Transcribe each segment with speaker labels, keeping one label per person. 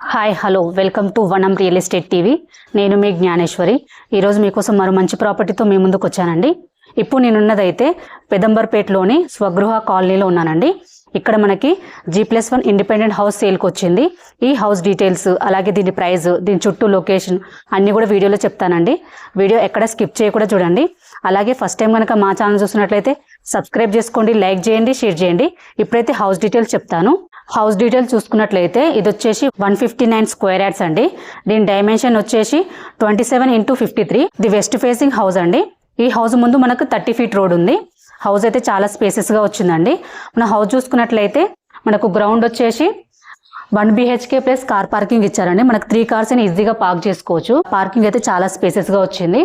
Speaker 1: Hi hello welcome to వనం real estate TV. నేను మీ జ్ఞానేశ్వరి. ఈరోజు మీకోసం మరో మంచి ప్రాపర్టీతో మీ ముందుకు వచ్చానండి. ఇప్పుడు నేనున్నదైతే పెదంబర్పేటలోని స్వగృహ కాలనీలో ఉన్నానండి. ఇక్కడ మనకి G+1 ఇండిపెండెంట్ హౌస్ సేల్కి వచ్చింది. ఈ హౌస్ డీటెయిల్స్ అలాగే దీని ప్రైస్, దీని చుట్టూ లొకేషన్ అన్నీ కూడా వీడియోలో చెప్తానండి. వీడియో ఎక్కడ స్కిప్ చేయకుండా చూడండి. అలాగే ఫస్ట్ టైం కనుక మా ఛానల్ చూసినట్లయితే సబ్స్క్రైబ్ చేసుకోండి, లైక్ చేయండి, షేర్ చేయండి. ఇప్పుడైతే హౌస్ డీటెయిల్స్ చెప్తాను. హౌస్ డీటెయిల్స్ చూసుకున్నట్లయితే ఇది వచ్చేసి 159 స్క్వేర్ యార్డ్స్ అండి. దీని డైమెన్షన్ వచ్చేసి 27x53. ఇది వెస్ట్ ఫేసింగ్ హౌస్ అండి. ఈ హౌస్ ముందు మనకు 30 ఫీట్ రోడ్ ఉంది. హౌస్ అయితే చాలా స్పేసెస్గా వచ్చిందండి. మన హౌస్ చూసుకున్నట్లయితే మనకు గ్రౌండ్ వచ్చేసి 1 BHK ప్లస్ కార్ పార్కింగ్ ఇచ్చారండి. మనకు 3 కార్స్ అని ఈజీగా పార్క్ చేసుకోవచ్చు. పార్కింగ్ అయితే చాలా స్పేసెస్గా వచ్చింది.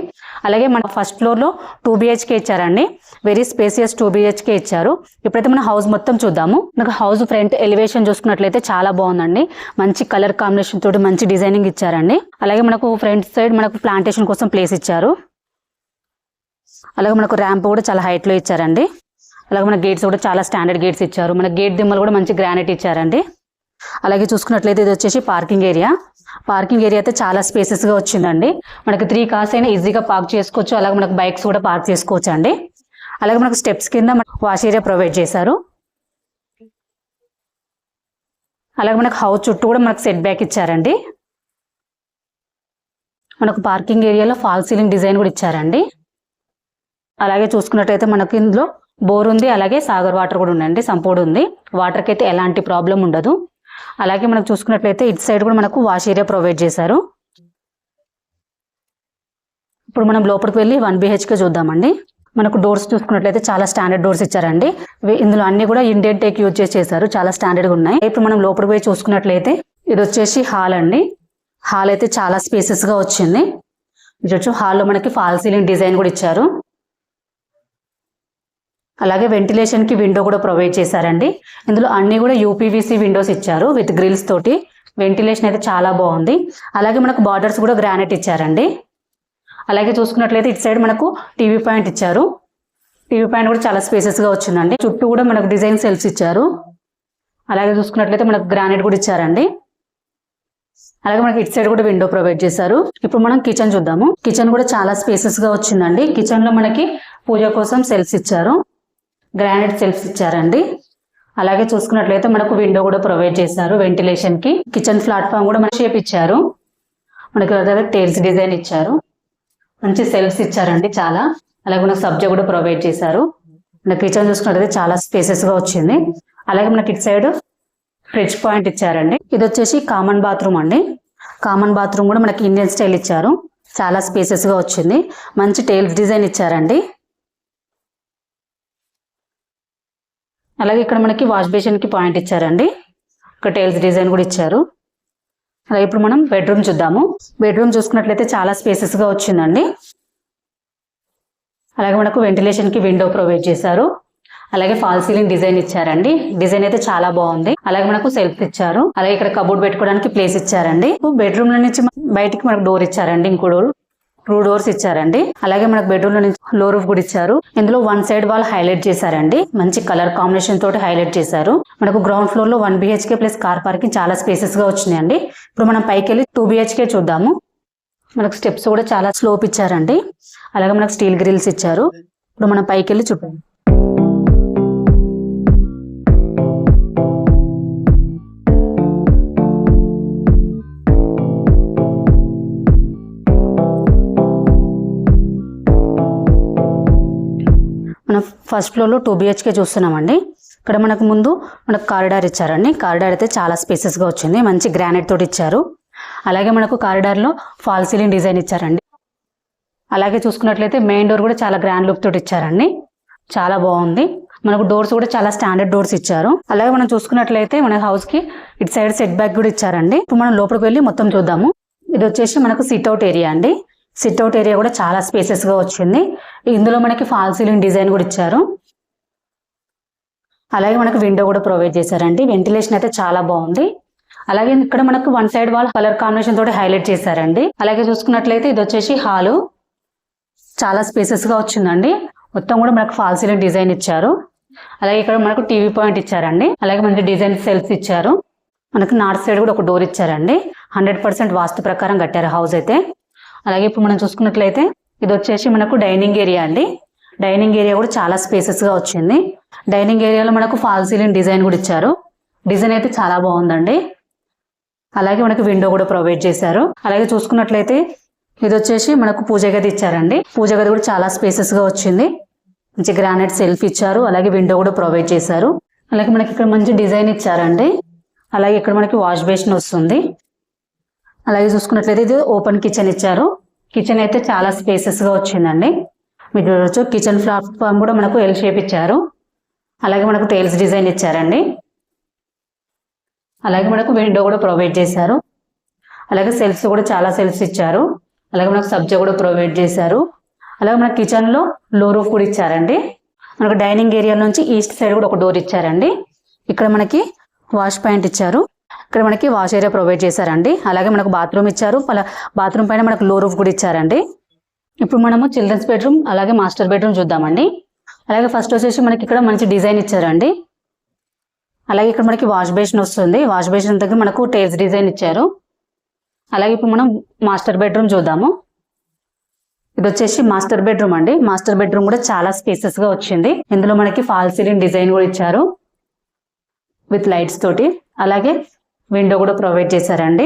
Speaker 1: అలాగే మన ఫస్ట్ ఫ్లోర్లో 2 BHK ఇచ్చారండి. వెరీ స్పేసియస్ 2 BHK ఇచ్చారు. ఇప్పుడైతే మన హౌస్ మొత్తం చూద్దాము. మనకు హౌస్ ఫ్రంట్ ఎలివేషన్ చూసుకున్నట్లయితే చాలా బాగుందండి. మంచి కలర్ కాంబినేషన్ తోటి మంచి డిజైనింగ్ ఇచ్చారండి. అలాగే మనకు ఫ్రంట్ సైడ్ మనకు ప్లాంటేషన్ కోసం ప్లేస్ ఇచ్చారు. అలాగే మనకు ర్యాంప్ కూడా చాలా హైట్ లో ఇచ్చారండి. అలాగే మన గేట్స్ కూడా చాలా స్టాండర్డ్ గేట్స్ ఇచ్చారు. మన గేట్ దిమ్మలు కూడా మంచి గ్రానైట్ ఇచ్చారండి. అలాగే చూసుకున్నట్లయితే ఇది వచ్చేసి పార్కింగ్ ఏరియా. పార్కింగ్ ఏరియా అయితే చాలా స్పేసెస్ గా వచ్చిందండి. మనకి 3 కార్స్ అయినా ఈజీగా పార్క్ చేసుకోవచ్చు. అలాగే మనకు బైక్స్ కూడా పార్క్ చేసుకోవచ్చు అండి. అలాగే మనకు స్టెప్స్ కింద వాష్ ఏరియా ప్రొవైడ్ చేశారు. అలాగే మనకు హౌస్ చుట్టూ కూడా మనకు సెట్ బ్యాక్ ఇచ్చారండి. మనకు పార్కింగ్ ఏరియాలో ఫాల్ సీలింగ్ డిజైన్ కూడా ఇచ్చారండి. అలాగే చూసుకున్నట్టయితే మనకి ఇందులో బోర్ ఉంది, అలాగే సాగర్ వాటర్ కూడా ఉందండి. సంపూడు ఉంది. వాటర్కి అయితే ఎలాంటి ప్రాబ్లం ఉండదు. అలాగే మనకు చూసుకున్నట్లయితే ఇటు సైడ్ కూడా మనకు వాష్ ఏరియా ప్రొవైడ్ చేశారు. ఇప్పుడు మనం లోపలికి వెళ్ళి 1 BHK చూద్దామండి. మనకు డోర్స్ చూసుకున్నట్లయితే చాలా స్టాండర్డ్ డోర్స్ ఇచ్చారండి. ఇందులో అన్ని కూడా ఇండియన్ టేక్ యూజ్ చేశారు. చాలా స్టాండర్డ్గా ఉన్నాయి. ఇప్పుడు మనం లోపలికి పోయి చూసుకున్నట్లయితే ఇది వచ్చేసి హాల్ అండి. హాల్ అయితే చాలా స్పేసెస్గా వచ్చింది. చూడొచ్చు హాల్లో మనకి ఫాల్ సీలింగ్ డిజైన్ కూడా ఇచ్చారు. అలాగే వెంటిలేషన్ కి విండో కూడా ప్రొవైడ్ చేశారండి. ఇందులో అన్ని కూడా UPVC విండోస్ ఇచ్చారు విత్ గ్రిల్స్ తోటి. వెంటిలేషన్ అయితే చాలా బాగుంది. అలాగే మనకు బార్డర్స్ కూడా గ్రానైట్ ఇచ్చారండి. అలాగే చూసుకున్నట్లయితే ఇటు సైడ్ మనకు టీవీ పాయింట్ ఇచ్చారు. టీవీ పాయింట్ కూడా చాలా స్పేసెస్ గా వచ్చిందండి. చుట్టూ కూడా మనకు డిజైన్ సెల్స్ ఇచ్చారు. అలాగే చూసుకున్నట్లయితే మనకు గ్రానైట్ కూడా ఇచ్చారండి. అలాగే మనకి ఇటు సైడ్ కూడా విండో ప్రొవైడ్ చేశారు. ఇప్పుడు మనం కిచెన్ చూద్దాము. కిచెన్ కూడా చాలా స్పేసెస్ గా వచ్చిందండి. కిచెన్ లో మనకి పూజ కోసం సెల్స్ ఇచ్చారు. గ్రానైట్ సెల్ఫ్స్ ఇచ్చారండి. అలాగే చూసుకున్నట్లయితే మనకు విండో కూడా ప్రొవైడ్ చేశారు వెంటిలేషన్ కి. కిచెన్ ప్లాట్ఫామ్ కూడా మన షేప్ ఇచ్చారు. మనకి టైల్స్ డిజైన్ ఇచ్చారు. మంచి సెల్ఫ్స్ ఇచ్చారండి చాలా. అలాగే మనకు సబ్జా కూడా ప్రొవైడ్ చేశారు. మన కిచెన్ చూసుకున్నట్లయితే చాలా స్పేసెస్ గా వచ్చింది. అలాగే మనకి ఇటు సైడ్ ఫ్రిడ్జ్ పాయింట్ ఇచ్చారండి. ఇది వచ్చేసి కామన్ బాత్రూమ్ అండి. కామన్ బాత్రూమ్ కూడా మనకి ఇండియన్ స్టైల్ ఇచ్చారు. చాలా స్పేసెస్ గా వచ్చింది. మంచి టైల్స్ డిజైన్ ఇచ్చారండి. అలాగే ఇక్కడ మనకి వాష్ బేసిన్ కి పాయింట్ ఇచ్చారండి. ఇక్కడ టైల్స్ డిజైన్ కూడా ఇచ్చారు. అలాగే ఇప్పుడు మనం బెడ్రూమ్ చూద్దాము. బెడ్రూమ్ చూసుకున్నట్లయితే చాలా స్పేసెస్ గా వచ్చిందండి. అలాగే మనకు వెంటిలేషన్ కి విండో ప్రొవైడ్ చేశారు. అలాగే ఫాల్ సీలింగ్ డిజైన్ ఇచ్చారండి. డిజైన్ అయితే చాలా బాగుంది. అలాగే మనకు సెల్ఫ్ ఇచ్చారు. అలాగే ఇక్కడ కబోర్డ్ పెట్టుకోవడానికి ప్లేస్ ఇచ్చారండి. బెడ్రూమ్ లో నుంచి బయటికి మనకు డోర్ ఇచ్చారండి. ఇంకో డోర్ 2 డోర్స్ ఇచ్చారండి. అలాగే మనకు బెడ్రూమ్ లో నుంచి లో రూఫ్ కూడా ఇచ్చారు. ఇందులో 1 సైడ్ వాల్ హైలైట్ చేశారండి. మంచి కలర్ కాంబినేషన్ తోటి హైలైట్ చేశారు. మనకు గ్రౌండ్ ఫ్లోర్ లో 1 BHK ప్లస్ కార్ పార్కింగ్ చాలా స్పేసెస్ గా వచ్చినాయండి. ఇప్పుడు మనం పైకి వెళ్ళి 2 BHK చూద్దాము. మనకు స్టెప్స్ కూడా చాలా స్లోప్ ఇచ్చారండి. అలాగే మనకు స్టీల్ గ్రిల్స్ ఇచ్చారు. ఇప్పుడు మనం పైకి వెళ్ళి చూద్దాం. మనం ఫస్ట్ ఫ్లోర్ లో 2 BHK చూస్తున్నామండి. ఇక్కడ మనకు ముందు మనకు కారిడార్ ఇచ్చారండి. కారిడార్ అయితే చాలా స్పేసెస్ గా వచ్చింది. మంచి గ్రానైట్ తోటి ఇచ్చారు. అలాగే మనకు కారిడార్ లో ఫాల్ సీలింగ్ డిజైన్ ఇచ్చారండి. అలాగే చూసుకున్నట్లయితే మెయిన్ డోర్ కూడా చాలా గ్రాండ్ లుక్ తోటి ఇచ్చారండి. చాలా బాగుంది. మనకు డోర్స్ కూడా చాలా స్టాండర్డ్ డోర్స్ ఇచ్చారు. అలాగే మనం చూసుకున్నట్లయితే మన హౌస్ కి ఇటు సైడ్ సెట్ బ్యాక్ కూడా ఇచ్చారండి. ఇప్పుడు మనం లోపలికి వెళ్ళి మొత్తం చూద్దాము. ఇది వచ్చేసి మనకు సిట్అవుట్ ఏరియా అండి. సిట్అవుట్ ఏరియా కూడా చాలా స్పేసెస్ గా వచ్చింది. ఇందులో మనకి ఫాల్ సీలింగ్ డిజైన్ కూడా ఇచ్చారు. అలాగే మనకు విండో కూడా ప్రొవైడ్ చేశారండి. వెంటిలేషన్ అయితే చాలా బాగుంది. అలాగే ఇక్కడ మనకు 1 సైడ్ వాల్ కలర్ కాంబినేషన్ తోటి హైలైట్ చేశారండి. అలాగే చూసుకున్నట్లయితే ఇది వచ్చేసి హాలు. చాలా స్పేసెస్ గా వచ్చిందండి. మొత్తం కూడా మనకు ఫాల్ సీలింగ్ డిజైన్ ఇచ్చారు. అలాగే ఇక్కడ మనకు టీవీ పాయింట్ ఇచ్చారండి. అలాగే మనకి డిజైన్ సెల్ఫ్స్ ఇచ్చారు. మనకు నార్త్ సైడ్ కూడా ఒక డోర్ ఇచ్చారండి. 100% వాస్తు ప్రకారం కట్టారు హౌస్ అయితే. అలాగే ఇప్పుడు మనం చూసుకున్నట్లయితే ఇది వచ్చేసి మనకు డైనింగ్ ఏరియా అండి. డైనింగ్ ఏరియా కూడా చాలా స్పేసెస్గా వచ్చింది. డైనింగ్ ఏరియాలో మనకు ఫాల్ సీలింగ్ డిజైన్ కూడా ఇచ్చారు. డిజైన్ అయితే చాలా బాగుందండి. అలాగే మనకు విండో కూడా ప్రొవైడ్ చేశారు. అలాగే చూసుకున్నట్లయితే ఇది వచ్చేసి మనకు పూజ గది ఇచ్చారండి. పూజ గది కూడా చాలా స్పేసెస్గా వచ్చింది. మంచి గ్రానైట్ సెల్ఫ్ ఇచ్చారు. అలాగే విండో కూడా ప్రొవైడ్ చేశారు. అలాగే మనకి ఇక్కడ మంచి డిజైన్ ఇచ్చారండి. అలాగే ఇక్కడ మనకి వాష్ బేసిన్ వస్తుంది. అలాగే చూసుకున్నట్లయితే ఇది ఓపెన్ కిచెన్ ఇచ్చారు. కిచెన్ అయితే చాలా స్పేసెస్గా వచ్చిందండి. మీరు చూడవచ్చు కిచెన్ ప్లాట్ఫామ్ కూడా మనకు ఎల్ షేప్ ఇచ్చారు. అలాగే మనకు టైల్స్ డిజైన్ ఇచ్చారండి. అలాగే మనకు విండో కూడా ప్రొవైడ్ చేశారు. అలాగే సెల్ఫ్స్ కూడా చాలా సెల్ఫ్స్ ఇచ్చారు. అలాగే మనకు సబ్జా కూడా ప్రొవైడ్ చేశారు. అలాగే మన కిచెన్లో లో రూఫ్ కూడా ఇచ్చారండి. మనకు డైనింగ్ ఏరియా నుంచి ఈస్ట్ సైడ్ కూడా ఒక డోర్ ఇచ్చారండి. ఇక్కడ మనకి వాష్ పాయింట్ ఇచ్చారు. ఇక్కడ మనకి వాష్ ఏరియా ప్రొవైడ్ చేశారండి. అలాగే మనకు బాత్రూమ్ ఇచ్చారు. బాత్రూమ్ పైన మనకు లో రూఫ్ కూడా ఇచ్చారండి. ఇప్పుడు మనము చిల్డ్రన్స్ బెడ్రూమ్ అలాగే మాస్టర్ బెడ్రూమ్ చూద్దామండి. అలాగే ఫస్ట్ వచ్చేసి మనకి ఇక్కడ మంచి డిజైన్ ఇచ్చారండి. అలాగే ఇక్కడ మనకి వాష్ బేసిన్ వస్తుంది. వాష్ బేసిన్ దగ్గర మనకు టైల్స్ డిజైన్ ఇచ్చారు. అలాగే ఇప్పుడు మనం మాస్టర్ బెడ్రూమ్ చూద్దాము. ఇది వచ్చేసి మాస్టర్ బెడ్రూమ్ అండి. మాస్టర్ బెడ్రూమ్ కూడా చాలా స్పేసెస్గా వచ్చింది. ఇందులో మనకి ఫాల్ సీలింగ్ డిజైన్ కూడా ఇచ్చారు విత్ లైట్స్ తోటి. అలాగే విండో కూడా ప్రొవైడ్ చేశారండి.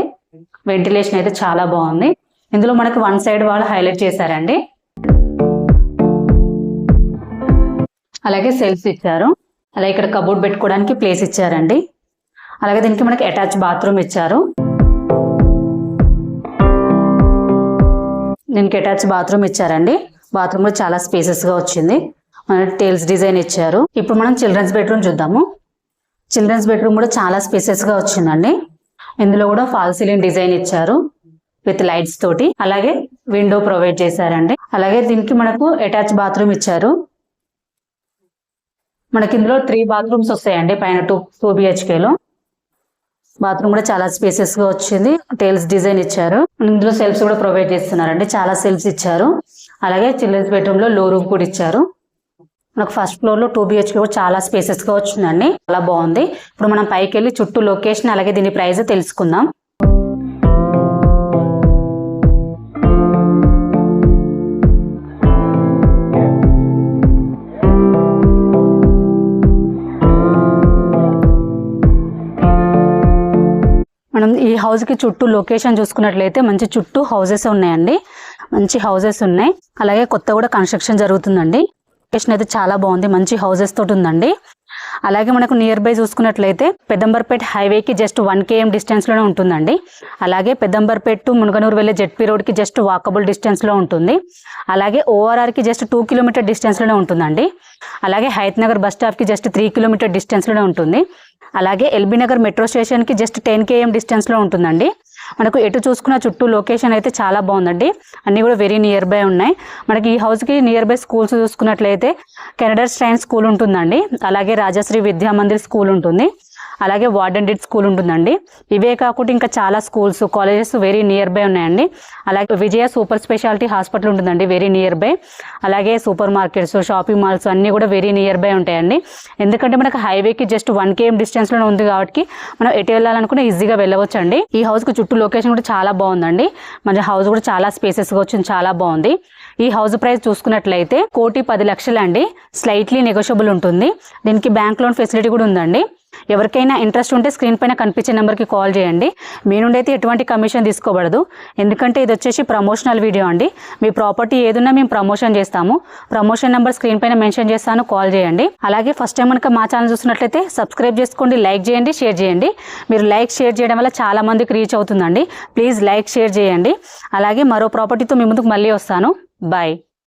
Speaker 1: వెంటిలేషన్ అయితే చాలా బాగుంది. ఇందులో మనకి వన్ సైడ్ వాల్ హైలైట్ చేశారండి. అలాగే సెల్ఫ్స్ ఇచ్చారు. అలాగే ఇక్కడ కబోర్డ్ పెట్టుకోవడానికి ప్లేస్ ఇచ్చారండి. అలాగే దీనికి మనకి అటాచ్ బాత్రూమ్ ఇచ్చారు. దీనికి అటాచ్ బాత్రూమ్ ఇచ్చారండి. బాత్రూమ్ కూడా చాలా స్పేసెస్గా వచ్చింది. మనకి టైల్స్ డిజైన్ ఇచ్చారు. ఇప్పుడు మనం చిల్డ్రన్స్ బెడ్రూమ్ చూద్దాము. చిల్డ్రన్స్ బెడ్రూమ్ కూడా చాలా స్పేసెస్గా వచ్చిందండి. ఇందులో కూడా ఫాల్ సీలింగ్ డిజైన్ ఇచ్చారు విత్ లైట్స్ తోటి. అలాగే విండో ప్రొవైడ్ చేశారండి. అలాగే దీనికి మనకు అటాచ్ బాత్రూమ్ ఇచ్చారు. మనకి ఇందులో 3 బాత్రూమ్స్ వస్తాయండి పైన 2 BHKలో. బాత్రూమ్ కూడా చాలా స్పేసెస్గా వచ్చింది. టైల్స్ డిజైన్ ఇచ్చారు. ఇందులో సెల్ఫ్స్ కూడా ప్రొవైడ్ చేస్తున్నారండి. చాలా సెల్ఫ్స్ ఇచ్చారు. అలాగే చిల్డ్రన్స్ బెడ్రూమ్లో లో రూమ్ కూడా ఇచ్చారు. మనకు ఫస్ట్ ఫ్లోర్లో 2 BHK కూడా చాలా స్పేసెస్గా వచ్చిందండి. చాలా బాగుంది. ఇప్పుడు మనం పైకి వెళ్ళి చుట్టూ లొకేషన్ అలాగే దీని ప్రైస్ తెలుసుకుందాం. మనం ఈ హౌస్కి చుట్టూ లొకేషన్ చూసుకున్నట్లయితే మంచి చుట్టూ హౌసెస్ ఉన్నాయండి. మంచి హౌసెస్ ఉన్నాయి. అలాగే కొత్త కూడా కన్స్ట్రక్షన్ జరుగుతుందండి. లొకేషన్ అయితే చాలా బాగుంది. మంచి హౌసెస్ తోటి ఉందండి. అలాగే మనకు నియర్ బై చూసుకున్నట్లయితే పెద్దంబర్పేట హైవేకి జస్ట్ 1 km డిస్టెన్స్లోనే ఉంటుందండి. అలాగే పెద్దంబర్పేట టు మునగనూరు వెళ్ళే జెడ్పీ రోడ్కి జస్ట్ వాకబుల్ డిస్టెన్స్లో ఉంటుంది. అలాగే ORRకి జస్ట్ 2 km డిస్టెన్స్లోనే ఉంటుందండి. అలాగే హయత్ నగర్ బస్ స్టాప్కి జస్ట్ 3 km డిస్టెన్స్లోనే ఉంటుంది. అలాగే ఎల్బీ నగర్ మెట్రో స్టేషన్కి జస్ట్ 10 km డిస్టెన్స్లో ఉంటుందండి. మనకు ఎటు చూసుకున్న చుట్టూ లొకేషన్ అయితే చాలా బాగుందండి. అన్నీ కూడా వెరీ నియర్ బై ఉన్నాయి. మనకి ఈ హౌస్కి నియర్ బై స్కూల్స్ చూసుకున్నట్లయితే కెనడా స్ట్రైన్ స్కూల్ ఉంటుందండి. అలాగే రాజశ్రీ విద్యా మందిర్ స్కూల్ ఉంటుంది. అలాగే వార్డెన్ డిడ్ స్కూల్ ఉంటుందండి. ఇవే కాకుండా ఇంకా చాలా schools colleges very near by ఉన్నాయండి. అలాగే విజయ సూపర్ స్పెషాలిటీ హాస్పిటల్ ఉంటుందండి వెరీ నియర్ బై. అలాగే సూపర్ మార్కెట్స్ షాపింగ్ మాల్స్ అన్నీ కూడా వెరీ నియర్ బై ఉంటాయండి. ఎందుకంటే మనకు హైవేకి జస్ట్ 1 km డిస్టెన్స్లోనే ఉంది కాబట్టి మనం ఎటు వెళ్ళాలనుకున్నా ఈజీగా వెళ్ళవచ్చు అండి. ఈ హౌస్కి చుట్టూ లొకేషన్ కూడా చాలా బాగుందండి. మన హౌస్ కూడా చాలా స్పేసెస్గా వచ్చింది. చాలా బాగుంది. ఈ హౌస్ ప్రైస్ చూసుకున్నట్లయితే 1,10,00,000 అండి. స్లైట్లీ నెగోషియబుల్ ఉంటుంది. దీనికి బ్యాంక్ లోన్ ఫెసిలిటీ కూడా ఉందండి. ఎవరికైనా ఇంట్రెస్ట్ ఉంటే స్క్రీన్ పైన కనిపించే నెంబర్కి కాల్ చేయండి. మీ నుండి అయితే ఎటువంటి కమిషన్ తీసుకోబడదు. ఎందుకంటే ఇది వచ్చేసి ప్రమోషనల్ వీడియో అండి. మీ ప్రాపర్టీ ఏదున్నా మేము ప్రమోషన్ చేస్తాము. ప్రమోషన్ నెంబర్ స్క్రీన్ పైన మెన్షన్ చేస్తాను, కాల్ చేయండి. అలాగే ఫస్ట్ టైం కనుక మా ఛానల్ చూసినట్లయితే సబ్స్క్రైబ్ చేసుకోండి, లైక్ చేయండి, షేర్ చేయండి. మీరు లైక్ షేర్ చేయడం వల్ల చాలా మందికి రీచ్ అవుతుందండి. ప్లీజ్ లైక్ షేర్ చేయండి. అలాగే మరో ప్రాపర్టీతో మీ ముందుకు మళ్ళీ వస్తాను. బాయ్.